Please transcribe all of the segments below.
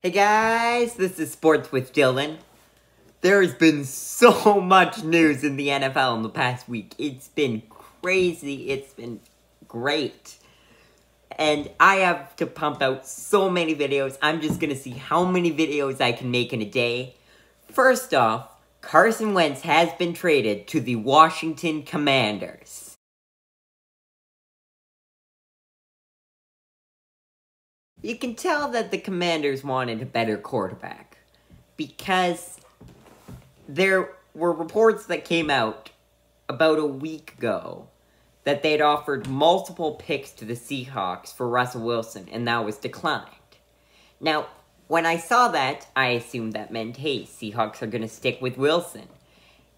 Hey guys, this is Sports with Dylan. There's been so much news in the NFL in the past week. It's been crazy. It's been great. And I have to pump out so many videos. I'm just gonna see how many videos I can make in a day. First off, Carson Wentz has been traded to the Washington Commanders. You can tell that the Commanders wanted a better quarterback, because there were reports that came out about a week ago that they'd offered multiple picks to the Seahawks for Russell Wilson, and that was declined. Now, when I saw that, I assumed that meant, hey, Seahawks are going to stick with Wilson.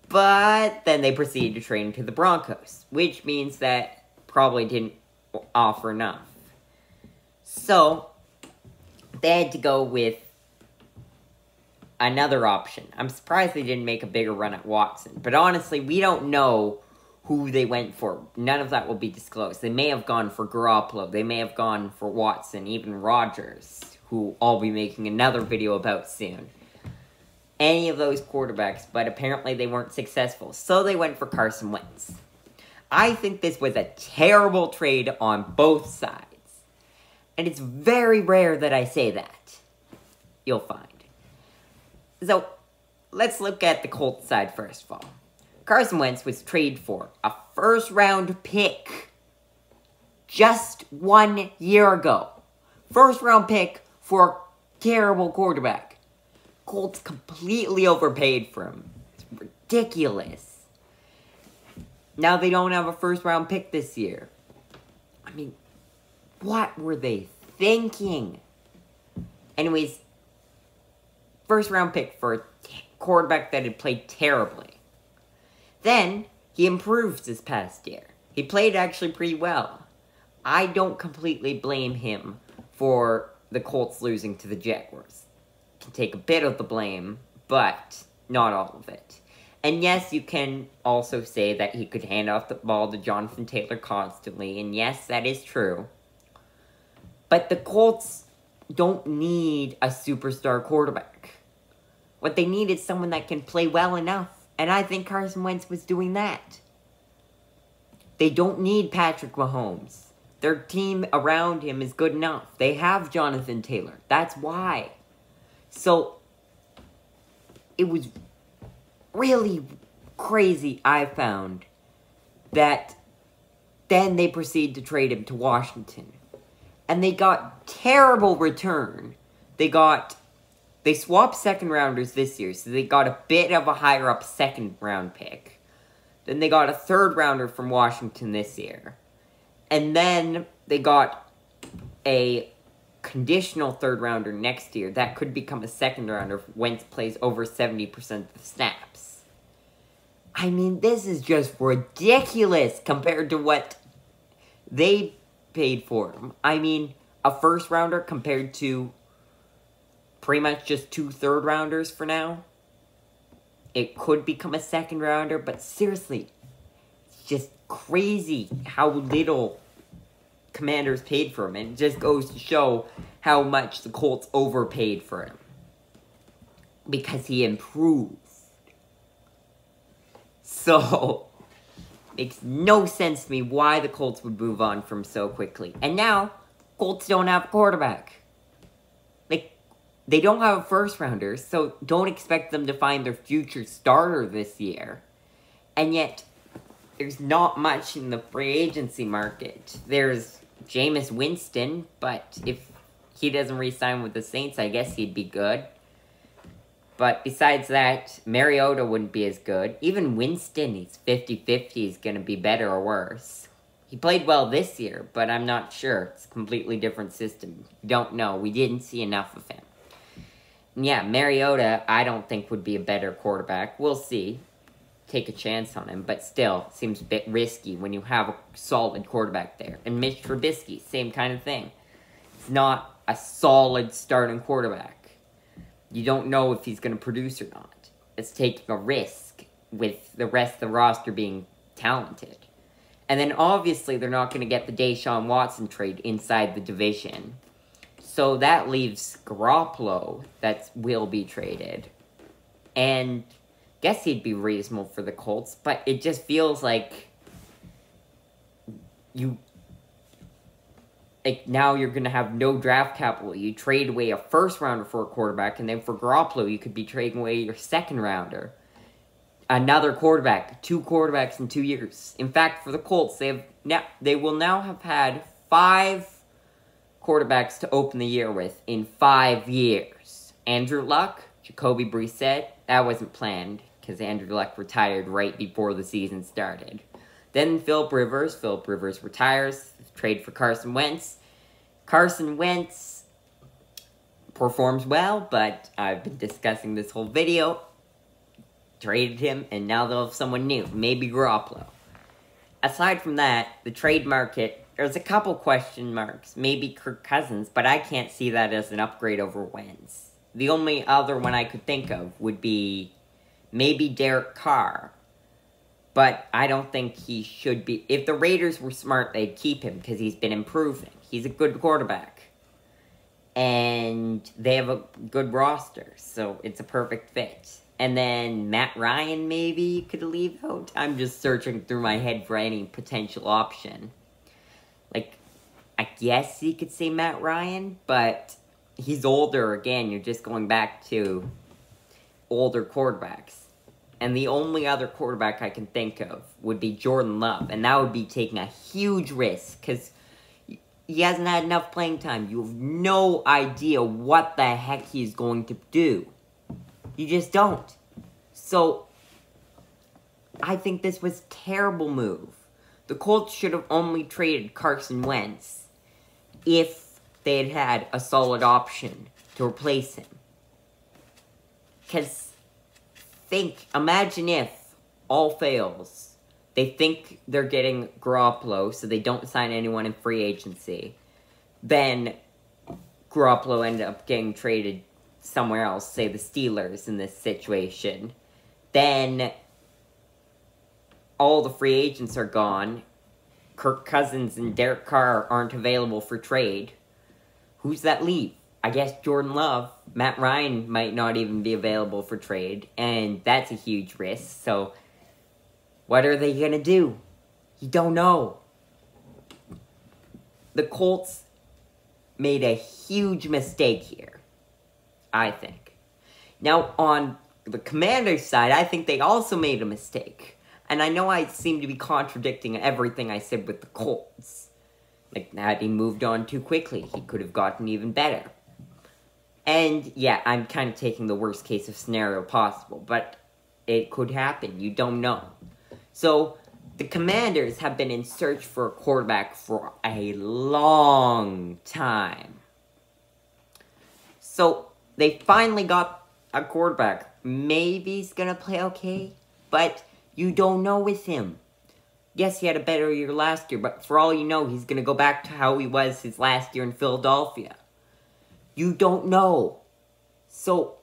But then they proceeded to trade him to the Broncos, which means that probably didn't offer enough. So, they had to go with another option. I'm surprised they didn't make a bigger run at Watson. But honestly, we don't know who they went for. None of that will be disclosed. They may have gone for Garoppolo. They may have gone for Watson, even Rodgers, who I'll be making another video about soon. Any of those quarterbacks, but apparently they weren't successful. So they went for Carson Wentz. I think this was a terrible trade on both sides. And it's very rare that I say that. You'll find. So, let's look at the Colts side first of all. Carson Wentz was traded for a first-round pick just 1 year ago. First-round pick for a terrible quarterback. Colts completely overpaid for him. It's ridiculous. Now they don't have a first-round pick this year. I mean, what were they thinking? Anyways, first-round pick for a quarterback that had played terribly. Then, he improved this past year. He played actually pretty well. I don't completely blame him for the Colts losing to the Jaguars. Can take a bit of the blame, but not all of it. And yes, you can also say that he could hand off the ball to Jonathan Taylor constantly, and yes, that is true. But the Colts don't need a superstar quarterback. What they need is someone that can play well enough. And I think Carson Wentz was doing that. They don't need Patrick Mahomes. Their team around him is good enough. They have Jonathan Taylor. That's why. So, it was really crazy, I found, that then they proceed to trade him to Washington. And they got terrible return. They swapped second-rounders this year, so they got a bit of a higher-up second-round pick. Then they got a third-rounder from Washington this year. And then they got a conditional third-rounder next year. That could become a second-rounder if Wentz plays over 70% of the snaps. I mean, this is just ridiculous compared to what they paid for him. I mean, a first-rounder compared to pretty much just 2 third-rounders for now. It could become a second-rounder, but seriously, it's just crazy how little Commanders paid for him. And it just goes to show how much the Colts overpaid for him. Because he improved. So, makes no sense to me why the Colts would move on from so quickly. And now, Colts don't have a quarterback. They don't have a first-rounder, so don't expect them to find their future starter this year. And yet, there's not much in the free agency market. There's Jameis Winston, but if he doesn't re-sign with the Saints, I guess he'd be good. But besides that, Mariota wouldn't be as good. Even Winston, he's 50-50, is going to be better or worse. He played well this year, but I'm not sure. It's a completely different system. Don't know. We didn't see enough of him. And yeah, Mariota, I don't think would be a better quarterback. We'll see. Take a chance on him, but still, seems a bit risky when you have a solid quarterback there. And Mitch Trubisky, same kind of thing. It's not a solid starting quarterback. You don't know if he's going to produce or not. It's taking a risk with the rest of the roster being talented. And then obviously they're not going to get the Deshaun Watson trade inside the division. So that leaves Garoppolo that will be traded. And guess he'd be reasonable for the Colts, but it just feels like now you're going to have no draft capital. You trade away a first rounder for a quarterback, and then for Garoppolo, you could be trading away your second rounder. Another quarterback, 2 quarterbacks in 2 years. In fact, for the Colts, they will now have had 5 quarterbacks to open the year with in 5 years. Andrew Luck, Jacoby Brissett, that wasn't planned because Andrew Luck retired right before the season started. Then Philip Rivers retires, trade for Carson Wentz. Carson Wentz performs well, but I've been discussing this whole video. Traded him, and now they'll have someone new, maybe Garoppolo. Aside from that, the trade market, there's a couple question marks. Maybe Kirk Cousins, but I can't see that as an upgrade over Wentz. The only other one I could think of would be maybe Derek Carr. But I don't think he should be. If the Raiders were smart, they'd keep him because he's been improving. He's a good quarterback. And they have a good roster, so it's a perfect fit. And then Matt Ryan, maybe you could leave out. I'm just searching through my head for any potential option. Like, I guess you could say Matt Ryan, but he's older again. You're just going back to older quarterbacks. And the only other quarterback I can think of would be Jordan Love. And that would be taking a huge risk because he hasn't had enough playing time. You have no idea what the heck he's going to do. You just don't. So, I think this was a terrible move. The Colts should have only traded Carson Wentz if they had had a solid option to replace him. Because, imagine if all fails. They think they're getting Garoppolo, so they don't sign anyone in free agency. Then, Garoppolo ended up getting traded somewhere else, say the Steelers in this situation. Then, all the free agents are gone. Kirk Cousins and Derek Carr aren't available for trade. Who's that leave? I guess Jordan Love. Matt Ryan might not even be available for trade, and that's a huge risk. So, what are they going to do? You don't know. The Colts made a huge mistake here, I think. Now, on the Commanders' side, I think they also made a mistake. And I know I seem to be contradicting everything I said with the Colts. Like, that he moved on too quickly. He could have gotten even better. And, yeah, I'm kind of taking the worst case of scenario possible. But it could happen. You don't know. So, the Commanders have been in search for a quarterback for a long time. So, they finally got a quarterback. Maybe he's gonna play okay, but you don't know with him. Yes, he had a better year last year, but for all you know, he's gonna go back to how he was his last year in Philadelphia. You don't know. So,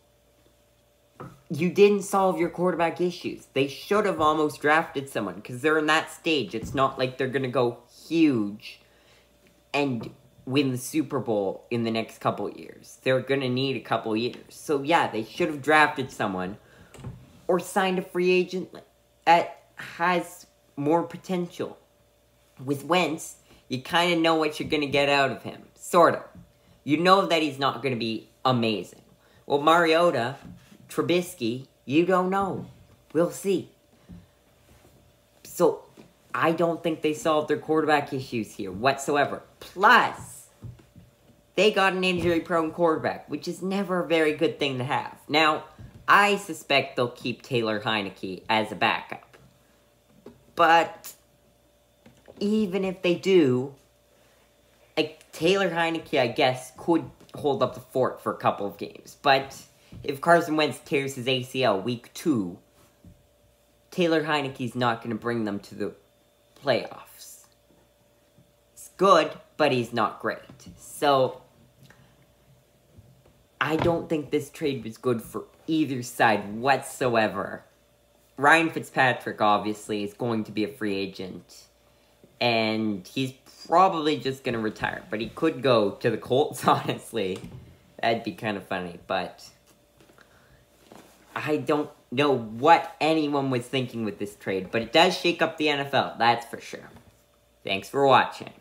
you didn't solve your quarterback issues. They should have almost drafted someone, because they're in that stage. It's not like they're gonna go huge and win the Super Bowl in the next couple years. They're gonna need a couple years. So yeah, they should have drafted someone or signed a free agent that has more potential. With Wentz, you kind of know what you're gonna get out of him. Sort of. You know that he's not gonna be amazing. Well, Mariota, Trubisky, you don't know. We'll see. So, I don't think they solved their quarterback issues here whatsoever. Plus, they got an injury-prone quarterback, which is never a very good thing to have. Now, I suspect they'll keep Taylor Heineke as a backup. But, even if they do, like, Taylor Heineke, I guess, could hold up the fort for a couple of games. But if Carson Wentz tears his ACL week 2, Taylor Heineke's not going to bring them to the playoffs. He's good, but he's not great. So, I don't think this trade was good for either side whatsoever. Ryan Fitzpatrick, obviously, is going to be a free agent. And he's probably just going to retire. But he could go to the Colts, honestly. That'd be kind of funny. But I don't know what anyone was thinking with this trade. But it does shake up the NFL, that's for sure. Thanks for watching.